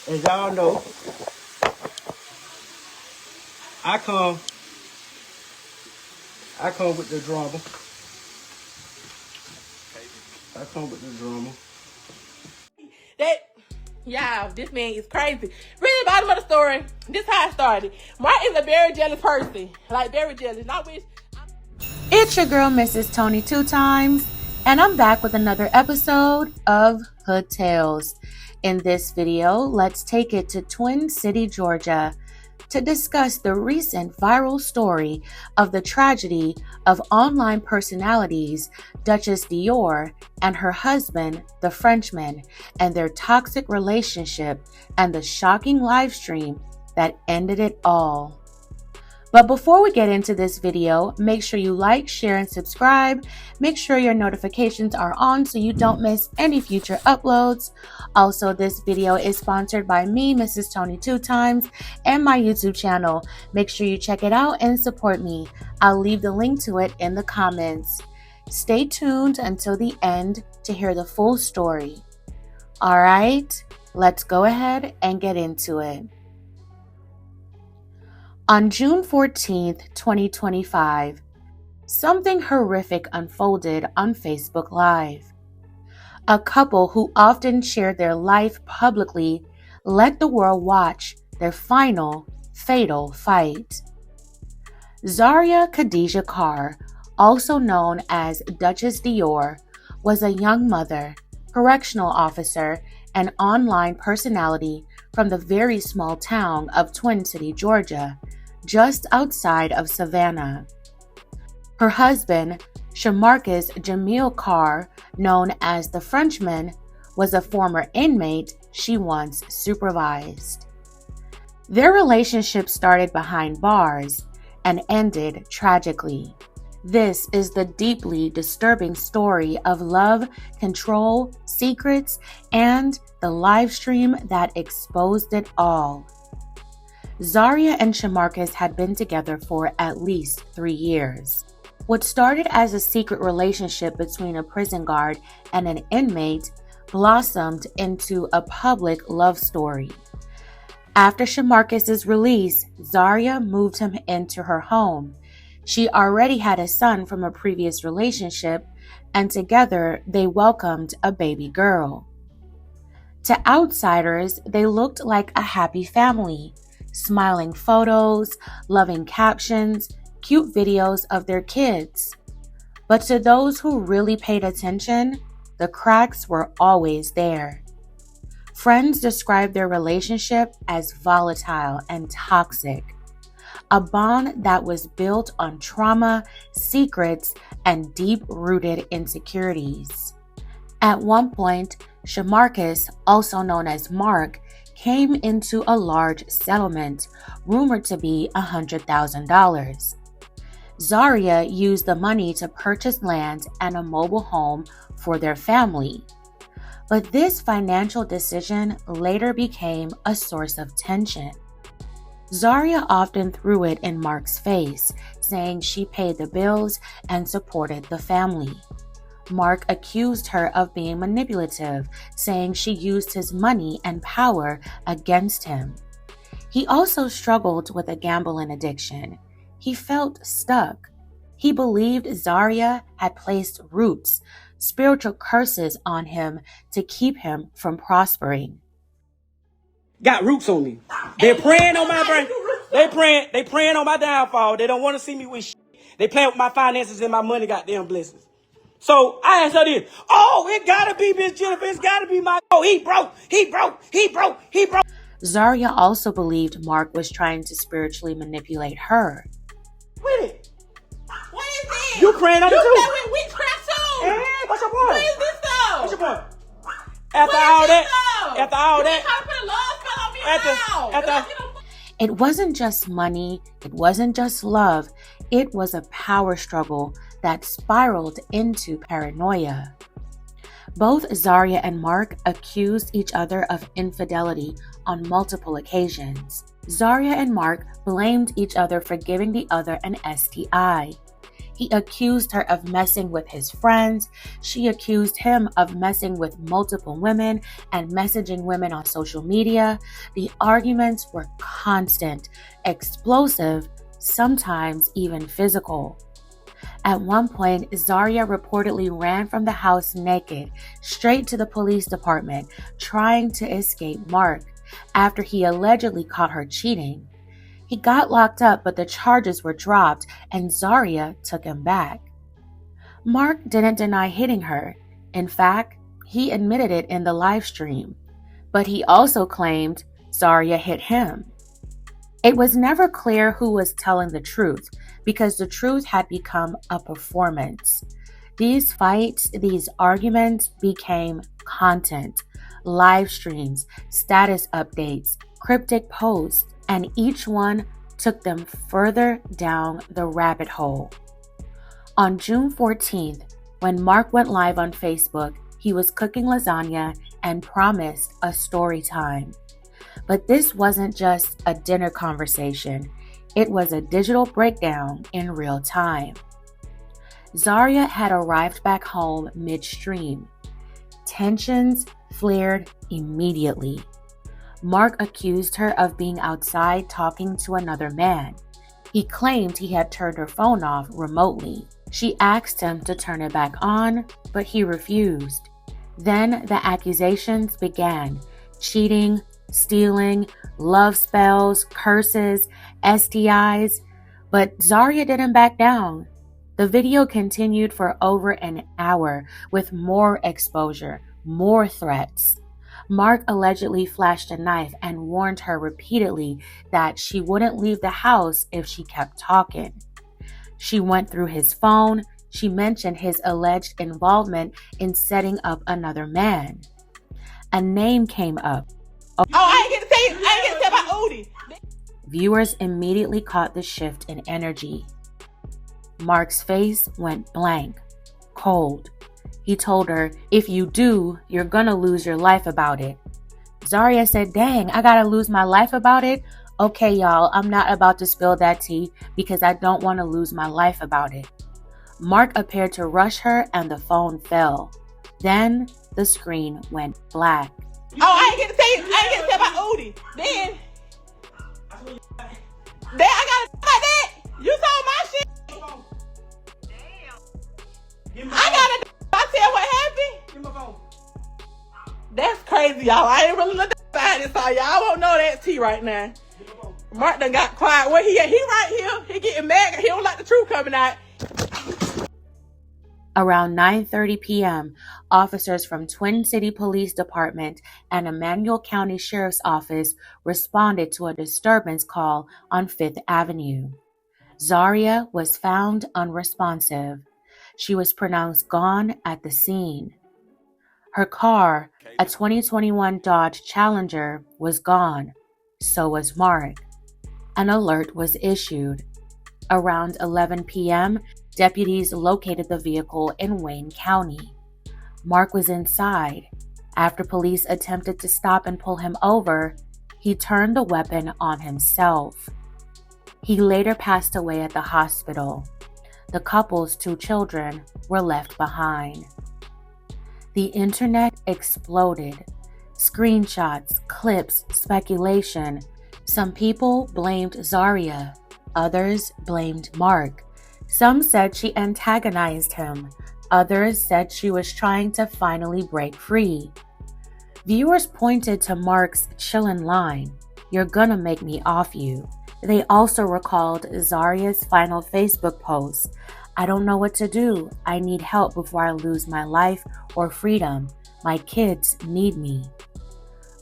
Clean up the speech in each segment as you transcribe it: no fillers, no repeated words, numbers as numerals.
As y'all know, I come with the drama. This man is crazy. Really, bottom of the story, this how it started. Mark is a very jealous person. Like, very jealous. Not wish. It's your girl, Mrs. Tony 2 times, and I'm back with another episode of Hood Tales. In this video, let's take it to Twin City, Georgia, to discuss the recent viral story of the tragedy of online personalities Duchess Dior and her husband, the Frenchman, and their toxic relationship and the shocking live stream that ended it all. But before we get into this video, make sure you like, share, and subscribe. Make sure your notifications are on so you don't miss any future uploads. Also, this video is sponsored by me, Mrs. Tony 2times, and my YouTube channel. Make sure you check it out and support me. I'll leave the link to it in the comments. Stay tuned until the end to hear the full story. All right, let's go ahead and get into it. On June 14th, 2025, something horrific unfolded on Facebook Live. A couple who often shared their life publicly let the world watch their final, fatal fight. Zaria Khadijah Carr, also known as Duchess Dior, was a young mother, correctional officer, and online personality from the very small town of Twin City, Georgia, just outside of Savannah. Her husband, Shamarcus Jamil Carr, known as the Frenchman, was a former inmate she once supervised. Their relationship started behind bars and ended tragically. This is the deeply disturbing story of love, control, secrets, and the live stream that exposed it all. Zaria and Shamarcus had been together for at least 3 years. What started as a secret relationship between a prison guard and an inmate blossomed into a public love story. After Shamarcus' release, Zaria moved him into her home. She already had a son from a previous relationship, and together they welcomed a baby girl. To outsiders, they looked like a happy family. Smiling photos, loving captions, cute videos of their kids. But to those who really paid attention, the cracks were always there. Friends described their relationship as volatile and toxic, a bond that was built on trauma, secrets, and deep-rooted insecurities. At one point, Shamarcus, also known as Mark, came into a large settlement, rumored to be $100,000. Zaria used the money to purchase land and a mobile home for their family. But this financial decision later became a source of tension. Zaria often threw it in Mark's face, saying she paid the bills and supported the family. Mark accused her of being manipulative, saying she used his money and power against him. He also struggled with a gambling addiction. He felt stuck. He believed Zaria had placed roots, spiritual curses on him to keep him from prospering. Got roots on me. They're praying on my brain. They praying on my downfall. They don't want to see me with shit. They playing with my finances and my money, goddamn blessings. So I asked her this. Oh, it gotta be Miss Jennifer. It's gotta be my. Oh, he broke. Zaria also believed Mark was trying to spiritually manipulate her. With it. What is this? You praying on it too. You said we witchcraft too. Hey, what's your point? What is this though? What's your point? After all that. Trying to put a love spell on me now. It wasn't just money. It wasn't just love. It was a power struggle that spiraled into paranoia. Both Zaria and Mark accused each other of infidelity on multiple occasions. Zaria and Mark blamed each other for giving the other an STI. He accused her of messing with his friends. She accused him of messing with multiple women and messaging women on social media. The arguments were constant, explosive, sometimes even physical. At one point, Zaria reportedly ran from the house naked, straight to the police department, trying to escape Mark after he allegedly caught her cheating. He got locked up, but the charges were dropped and Zaria took him back. Mark didn't deny hitting her. In fact, he admitted it in the live stream, but he also claimed Zaria hit him. It was never clear who was telling the truth because the truth had become a performance. These fights, these arguments became content, live streams, status updates, cryptic posts, and each one took them further down the rabbit hole. On June 14th, when Mark went live on Facebook, he was cooking lasagna and promised a story time. But this wasn't just a dinner conversation. It was a digital breakdown in real time. Zaria had arrived back home midstream. Tensions flared immediately. Mark accused her of being outside talking to another man. He claimed he had turned her phone off remotely. She asked him to turn it back on, but he refused. Then the accusations began: cheating, stealing, love spells, curses, STIs. But Zaria didn't back down. The video continued for over an hour with more exposure, more threats. Mark allegedly flashed a knife and warned her repeatedly that she wouldn't leave the house if she kept talking. She went through his phone. She mentioned his alleged involvement in setting up another man. A name came up. I ain't get to say about Odie. Viewers immediately caught the shift in energy. Mark's face went blank, cold. He told her, "If you do, you're gonna lose your life about it." Zaria said, "Dang, I gotta lose my life about it? Okay, y'all, I'm not about to spill that tea because I don't want to lose my life about it." Mark appeared to rush her and the phone fell. Then the screen went black. I ain't get to say about Odie. Then I gotta talk about that. You saw my shit. I tell what happened. Give me my phone. That's crazy, y'all. I ain't really looking behind this, so y'all won't know that tea right now. Mark done got quiet. Where he at? He right here. He getting mad. He don't like the truth coming out. Around 9:30 p.m., officers from Twin City Police Department and Emmanuel County Sheriff's Office responded to a disturbance call on 5th Avenue. Zaria was found unresponsive. She was pronounced gone at the scene. Her car, a 2021 Dodge Challenger, was gone. So was Mark. An alert was issued. Around 11 p.m., deputies located the vehicle in Wayne County. Mark was inside. After police attempted to stop and pull him over, he turned the weapon on himself. He later passed away at the hospital. The couple's 2 children were left behind. The internet exploded. Screenshots, clips, speculation. Some people blamed Zaria. Others blamed Mark. Some said she antagonized him. Others said she was trying to finally break free. Viewers pointed to Mark's chillin' line, "You're gonna make me off you." They also recalled Zaria's final Facebook post, "I don't know what to do. I need help before I lose my life or freedom. My kids need me."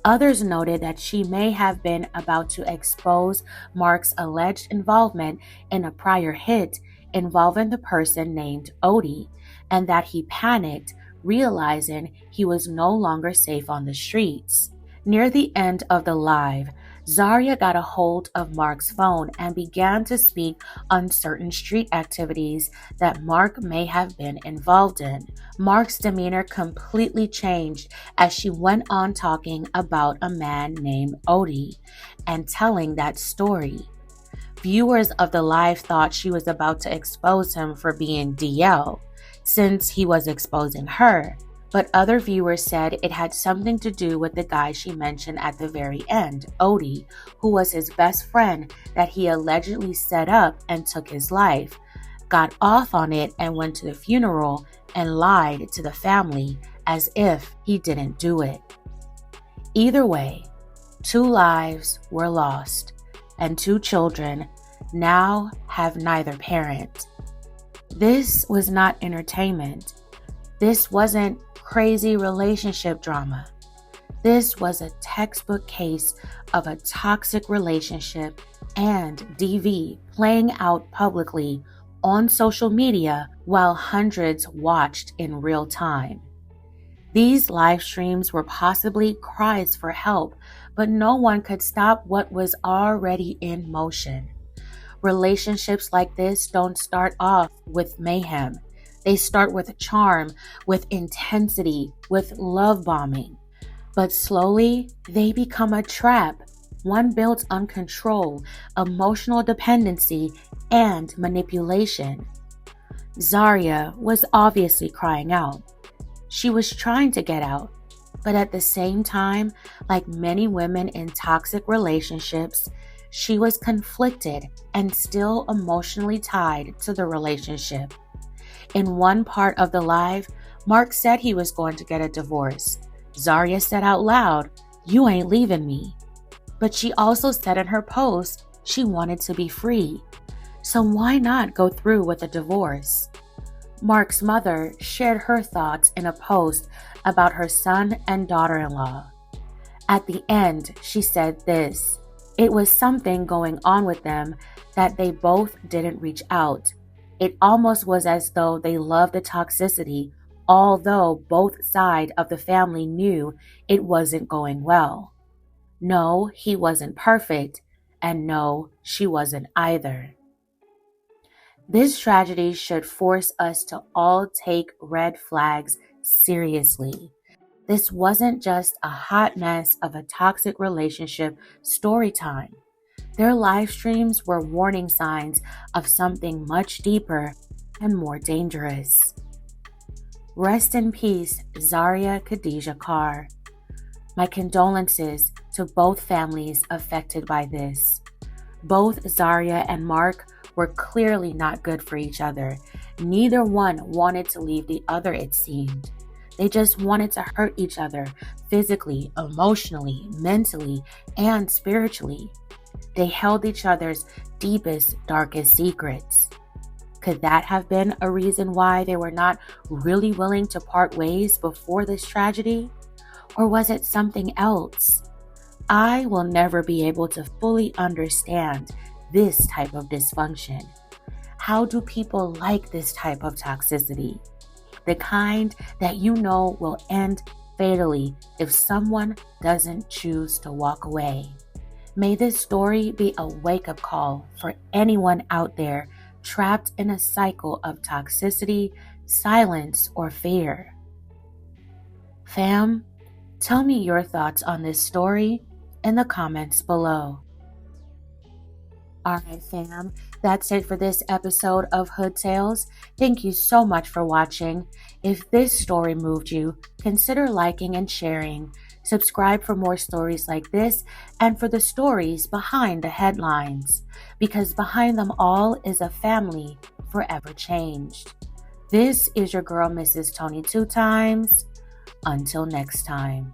Others noted that she may have been about to expose Mark's alleged involvement in a prior hit involving the person named Odie, and that he panicked, realizing he was no longer safe on the streets. Near the end of the live, Zaria got a hold of Mark's phone and began to speak on certain street activities that Mark may have been involved in. Mark's demeanor completely changed as she went on talking about a man named Odie and telling that story. Viewers of the live thought she was about to expose him for being DL, since he was exposing her, but other viewers said it had something to do with the guy she mentioned at the very end, Odie, who was his best friend that he allegedly set up and took his life, got off on it and went to the funeral and lied to the family as if he didn't do it. Either way, 2 lives were lost, and 2 children now have neither parent. This was not entertainment. This wasn't crazy relationship drama. This was a textbook case of a toxic relationship and DV playing out publicly on social media while hundreds watched in real time. These live streams were possibly cries for help, but no one could stop what was already in motion. Relationships like this don't start off with mayhem. They start with charm, with intensity, with love bombing. But slowly, they become a trap, one built on control, emotional dependency, and manipulation. Zaria was obviously crying out. She was trying to get out, but at the same time, like many women in toxic relationships, she was conflicted and still emotionally tied to the relationship. In one part of the live, Mark said he was going to get a divorce. Zaria said out loud, "You ain't leaving me." But she also said in her post she wanted to be free. So why not go through with a divorce? Mark's mother shared her thoughts in a post about her son and daughter-in-law. At the end, she said this: "It was something going on with them that they both didn't reach out. It almost was as though they loved the toxicity, although both sides of the family knew it wasn't going well. No, he wasn't perfect, and no, she wasn't either." This tragedy should force us to all take red flags seriously. This wasn't just a hot mess of a toxic relationship story time. Their live streams were warning signs of something much deeper and more dangerous. Rest in peace, Zaria Khadijah Carr. My condolences to both families affected by this. Both Zaria and Mark were clearly not good for each other. Neither one wanted to leave the other, it seemed. They just wanted to hurt each other physically, emotionally, mentally, and spiritually. They held each other's deepest, darkest secrets. Could that have been a reason why they were not really willing to part ways before this tragedy? Or was it something else? I will never be able to fully understand this type of dysfunction. How do people like this type of toxicity? The kind that you know will end fatally if someone doesn't choose to walk away. May this story be a wake-up call for anyone out there trapped in a cycle of toxicity, silence, or fear. Fam, tell me your thoughts on this story in the comments below. Alright fam, that's it for this episode of Hood Tales. Thank you so much for watching. If this story moved you, consider liking and sharing. Subscribe for more stories like this and for the stories behind the headlines. Because behind them all is a family forever changed. This is your girl, Mrs. Tony 2 Times. Until next time.